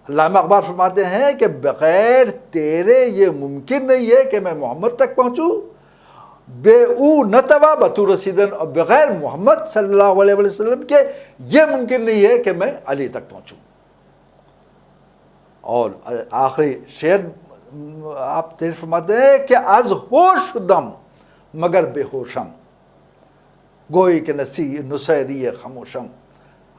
علامہ اقبال فرماتے ہیں کہ بغیر تیرے یہ ممکن نہیں ہے کہ میں محمد تک پہنچوں، بے او نتوا بطور رسیدن، اور بغیر محمد صلی اللہ علیہ وسلم کے یہ ممکن نہیں ہے کہ میں علی تک پہنچوں۔ اور آخری شعر آپ تعریف فرماتے ہیں کہ از ہوش دم مگر بے ہوشم، گوئی کہ نصیری خاموشم۔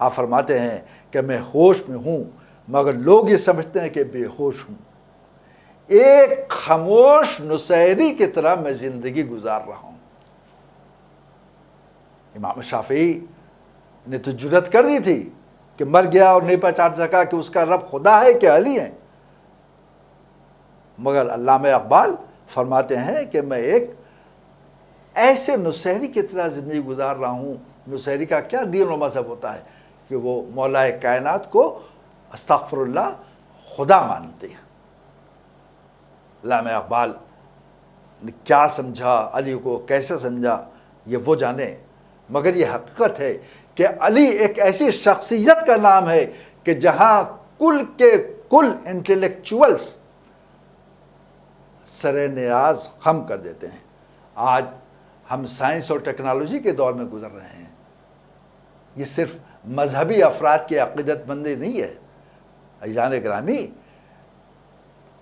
آپ فرماتے ہیں کہ میں ہوش میں ہوں مگر لوگ یہ سمجھتے ہیں کہ بے ہوش ہوں، ایک خاموش نصیری کی طرح میں زندگی گزار رہا ہوں۔ امام شافعی نے تو جرات کر دی تھی کہ مر گیا اور نہیں پہچان سکا کہ اس کا رب خدا ہے کہ علی ہے، مگر علامہ اقبال فرماتے ہیں کہ میں ایک ایسے نصیری کی طرح زندگی گزار رہا ہوں۔ نصیری کا کیا دین و مذہب ہوتا ہے کہ وہ مولا کائنات کو استغفر اللہ خدا مانتے ہیں۔ علامہ اقبال نے کیا سمجھا، علی کو کیسے سمجھا، یہ وہ جانے، مگر یہ حقیقت ہے کہ علی ایک ایسی شخصیت کا نام ہے کہ جہاں کل کے کل انٹلیکچوئلز سر نیاز خم کر دیتے ہیں۔ آج ہم سائنس اور ٹیکنالوجی کے دور میں گزر رہے ہیں۔ یہ صرف مذہبی افراد کی عقیدت مندی نہیں ہے۔ عزیزان گرامی،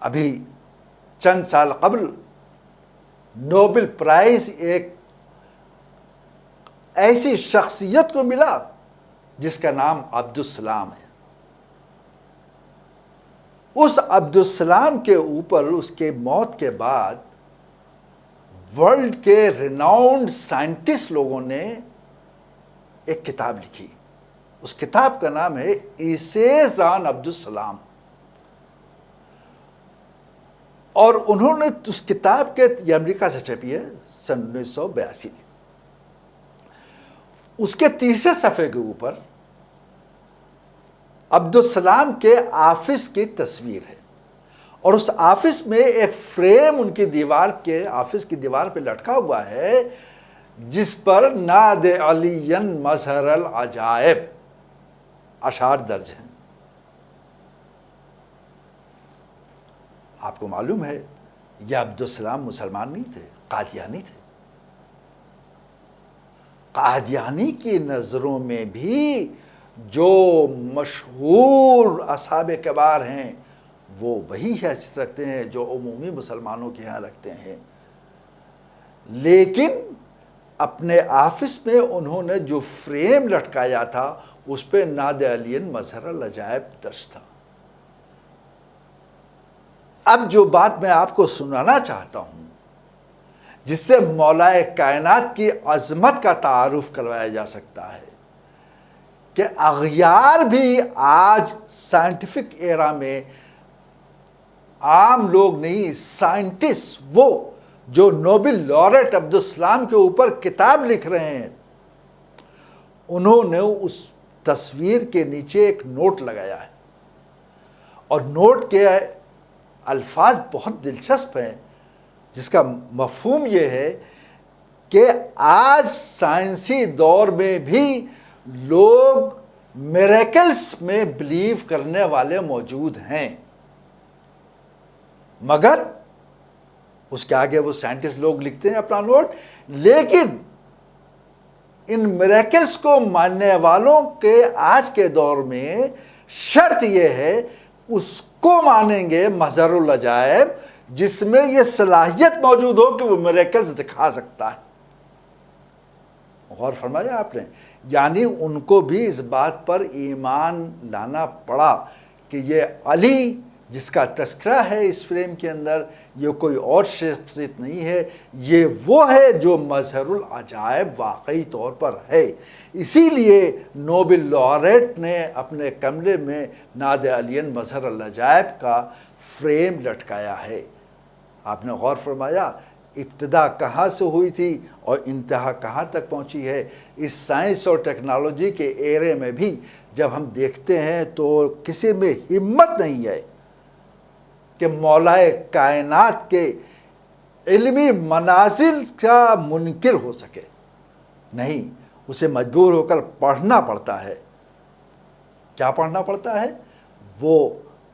ابھی چند سال قبل نوبل پرائز ایک ایسی شخصیت کو ملا جس کا نام عبدالسلام ہے. اس عبدالسلام کے اوپر اس کے موت کے بعد ورلڈ کے ریناؤنڈ سائنٹسٹ لوگوں نے ایک کتاب لکھی. اس کتاب کا نام ہے ایسیز آن عبدالسلام. اور انہوں نے اس کتاب کے یہ امریکہ سے چھپی ہے سن 1982 میں. اس کے تیسرے صفحے کے اوپر عبدالسلام کے آفس کی تصویر ہے اور اس آفس میں ایک فریم ان کی دیوار کے آفس کی دیوار پہ لٹکا ہوا ہے جس پر ناد علی مظہر العجائب اشعار درج ہیں. آپ کو معلوم ہے یہ عبدالسلام مسلمان نہیں تھے، قادیانی تھے. قادیانی کی نظروں میں بھی جو مشہور اصحاب کبار ہیں وہ وہی حیثیت رکھتے ہیں جو عمومی مسلمانوں کے ہاں رکھتے ہیں. لیکن اپنے آفس میں انہوں نے جو فریم لٹکایا تھا اس پہ ناد علی مظہر العجائب درج تھا. اب جو بات میں آپ کو سنانا چاہتا ہوں جس سے مولائے کائنات کی عظمت کا تعارف کروایا جا سکتا ہے کہ اغیار بھی آج سائنٹیفک ایرا میں عام لوگ نہیں، سائنٹسٹ وہ جو نوبل لاریٹ عبدالسلام کے اوپر کتاب لکھ رہے ہیں انہوں نے اس تصویر کے نیچے ایک نوٹ لگایا ہے اور نوٹ کے الفاظ بہت دلچسپ ہیں جس کا مفہوم یہ ہے کہ آج سائنسی دور میں بھی لوگ میریکلز میں بلیو کرنے والے موجود ہیں، مگر اس کے آگے وہ سائنٹسٹ لوگ لکھتے ہیں اپنا نوٹ، لیکن ان میریکلز کو ماننے والوں کے آج کے دور میں شرط یہ ہے اس کو مانیں گے مظہر العجائب جس میں یہ صلاحیت موجود ہو کہ وہ میریکلز دکھا سکتا ہے. غور فرمایا آپ نے؟ یعنی ان کو بھی اس بات پر ایمان لانا پڑا کہ یہ علی جس کا تذکرہ ہے اس فریم کے اندر یہ کوئی اور شخصیت نہیں ہے، یہ وہ ہے جو مظہر العجائب واقعی طور پر ہے. اسی لیے نوبل لاریٹ نے اپنے کمرے میں ناد علی مظہر العجائب کا فریم لٹکایا ہے. آپ نے غور فرمایا ابتدا کہاں سے ہوئی تھی اور انتہا کہاں تک پہنچی ہے. اس سائنس اور ٹیکنالوجی کے ایرے میں بھی جب ہم دیکھتے ہیں تو کسی میں ہمت نہیں ہے کہ مولائے کائنات کے علمی منازل کا منکر ہو سکے. نہیں، اسے مجبور ہو کر پڑھنا پڑتا ہے. کیا پڑھنا پڑتا ہے؟ وہ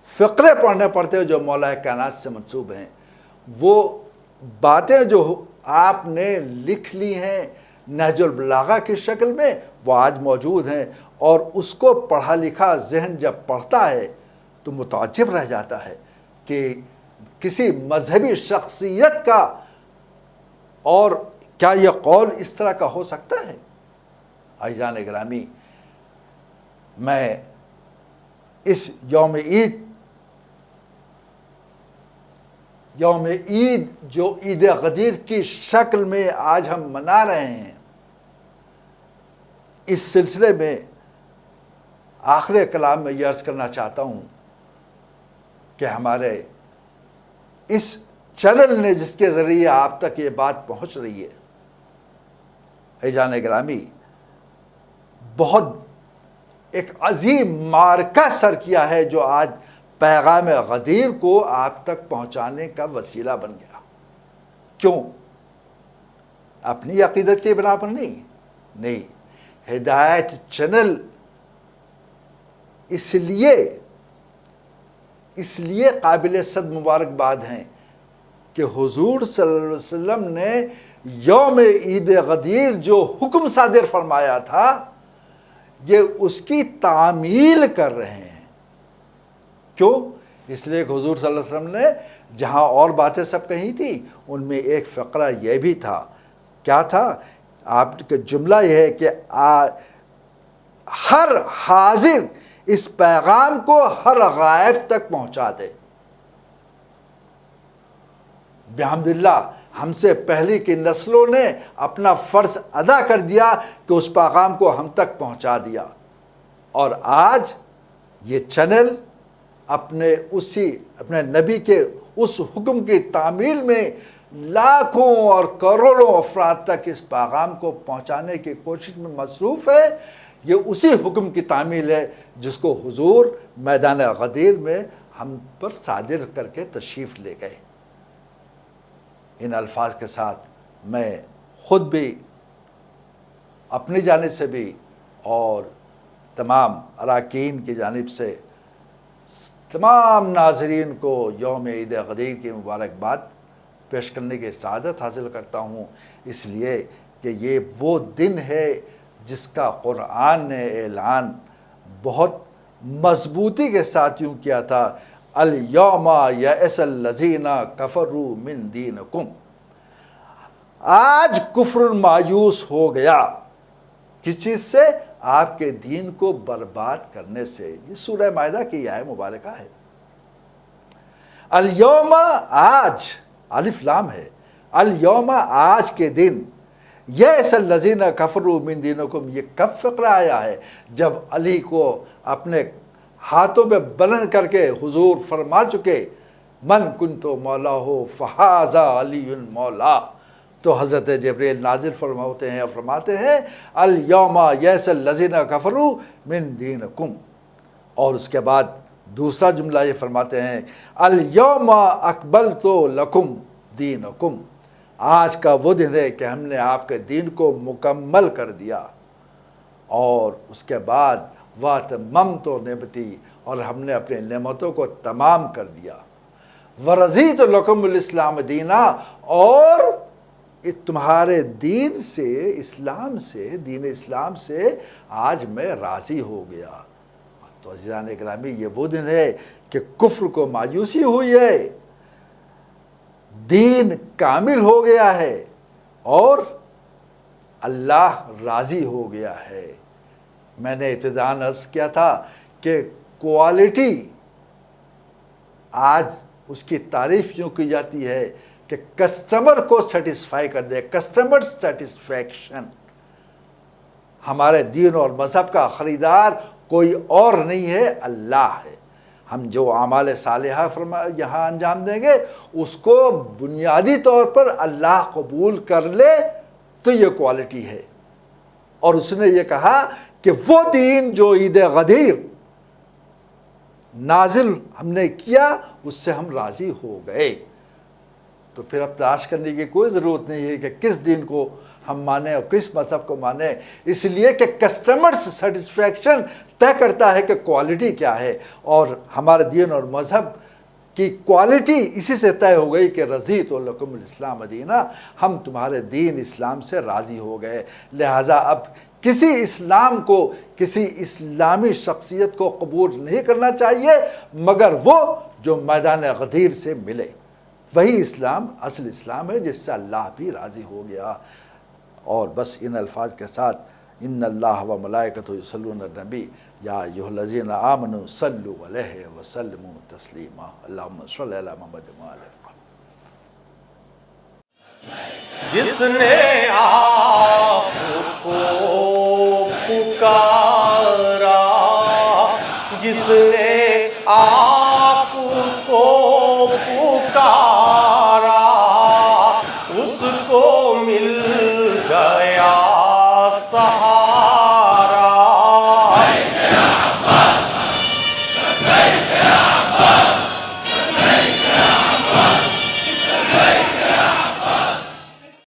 فقرے پڑھنے پڑتے ہیں جو مولائے کائنات سے منسوب ہیں، وہ باتیں جو آپ نے لکھ لی ہیں نہج البلاغہ کی شکل میں وہ آج موجود ہیں، اور اس کو پڑھا لکھا ذہن جب پڑھتا ہے تو متعجب رہ جاتا ہے کہ کسی مذہبی شخصیت کا اور کیا یہ قول اس طرح کا ہو سکتا ہے. عزیزان گرامی، میں اس یوم عید جو عید غدیر کی شکل میں آج ہم منا رہے ہیں، اس سلسلے میں آخر کلام میں یہ عرض کرنا چاہتا ہوں کہ ہمارے اس چینل نے جس کے ذریعے آپ تک یہ بات پہنچ رہی ہے، عزیزان گرامی، بہت ایک عظیم معرکہ سر کیا ہے جو آج پیغام غدیر کو آپ تک پہنچانے کا وسیلہ بن گیا. کیوں؟ اپنی عقیدت کے بنا پر نہیں، ہدایت چینل اس لیے قابل صد مبارکباد ہیں کہ حضور صلی اللہ علیہ وسلم نے یوم عید غدیر جو حکم صادر فرمایا تھا یہ اس کی تعمیل کر رہے ہیں. کیوں؟ اس لیے کہ حضور صلی اللہ علیہ وسلم نے جہاں اور باتیں سب کہی تھیں ان میں ایک فقرہ یہ بھی تھا. کیا تھا؟ آپ کا جملہ یہ ہے کہ ہر حاضر اس پیغام کو ہر غائب تک پہنچا دے. بحمداللہ ہم سے پہلے کی نسلوں نے اپنا فرض ادا کر دیا کہ اس پیغام کو ہم تک پہنچا دیا، اور آج یہ چینل اپنے نبی کے اس حکم کی تعمیل میں لاکھوں اور کروڑوں افراد تک اس پیغام کو پہنچانے کی کوشش میں مصروف ہے. یہ اسی حکم کی تعمیل ہے جس کو حضور میدان غدیر میں ہم پر صادر کر کے تشریف لے گئے. ان الفاظ کے ساتھ میں خود بھی اپنی جانب سے بھی اور تمام اراکین کی جانب سے تمام ناظرین کو یوم عید غدیر کی مبارکباد پیش کرنے کی سعادت حاصل کرتا ہوں، اس لیے کہ یہ وہ دن ہے جس کا قرآن نے اعلان بہت مضبوطی کے ساتھ یوں کیا تھا، الیوم یئس الذین کفروا من دینکم. آج کفر مایوس ہو گیا. کس چیز سے؟ آپ کے دین کو برباد کرنے سے. یہ سورہ مائدہ کی آیت مبارکہ ہے. الیوم آج، الف لام ہے، الیوم آج کے دن، یئس الذین کفروا من دینکم. یہ کب فقرہ آیا ہے؟ جب علی کو اپنے ہاتھوں پہ بلند کر کے حضور فرما چکے من کنت مولا فہذا علی مولا. تو حضرت جبریل نازل فرماتے ہیں الیوم یئس الذین کفروا من دینکم. اور اس کے بعد دوسرا جملہ یہ فرماتے ہیں الیوم اکملت لکم دینکم. آج کا وہ دن ہے کہ ہم نے آپ کے دین کو مکمل کر دیا. اور اس کے بعد واتممت نعمتی، اور ہم نے اپنے نعمتوں کو تمام کر دیا. ورضیت لکم الاسلام دینا، اور تمہارے دین سے، اسلام سے، دین اسلام سے آج میں راضی ہو گیا. تو عزیزان اکرامی، یہ وہ دن ہے کہ کفر کو مایوسی ہوئی ہے، دین کامل ہو گیا ہے، اور اللہ راضی ہو گیا ہے. میں نے ابتداءً عرض کیا تھا کہ کوالٹی آج اس کی تعریف یوں کی جاتی ہے کہ کسٹمر کو سیٹسفائی کر دے. Customer satisfaction. ہمارے دین اور مذہب کا خریدار کوئی اور نہیں ہے، اللہ ہے. ہم جو اعمال صالحہ یہاں انجام دیں گے اس کو بنیادی طور پر اللہ قبول کر لے تو یہ کوالٹی ہے. اور اس نے یہ کہا کہ وہ دین جو عید غدیر نازل ہم نے کیا اس سے ہم راضی ہو گئے. تو پھر اب تلاش کرنے کی کوئی ضرورت نہیں ہے کہ کس دین کو ہم مانیں اور کس مذہب کو مانیں، اس لیے کہ کسٹمر سیٹسفیکشن طے کرتا ہے کہ کوالٹی کیا ہے. اور ہمارے دین اور مذہب کی کوالٹی اسی سے طے ہو گئی کہ رضیت لکم الاسلام دینا، ہم تمہارے دین اسلام سے راضی ہو گئے. لہٰذا اب کسی اسلام کو، کسی اسلامی شخصیت کو قبول نہیں کرنا چاہیے مگر وہ جو میدان غدیر سے ملے. وہی اسلام اصل اسلام ہے جس سے اللہ بھی راضی ہو گیا. اور بس ان الفاظ کے ساتھ ان اللہ و ملائکتہ یصلون علی النبی یا ایھا الذین آمنوا صلوا علیہ وسلموا تسلیما. اللہم صل علی محمد و آل محمد. جس نے آپ کو پکارا، جس نے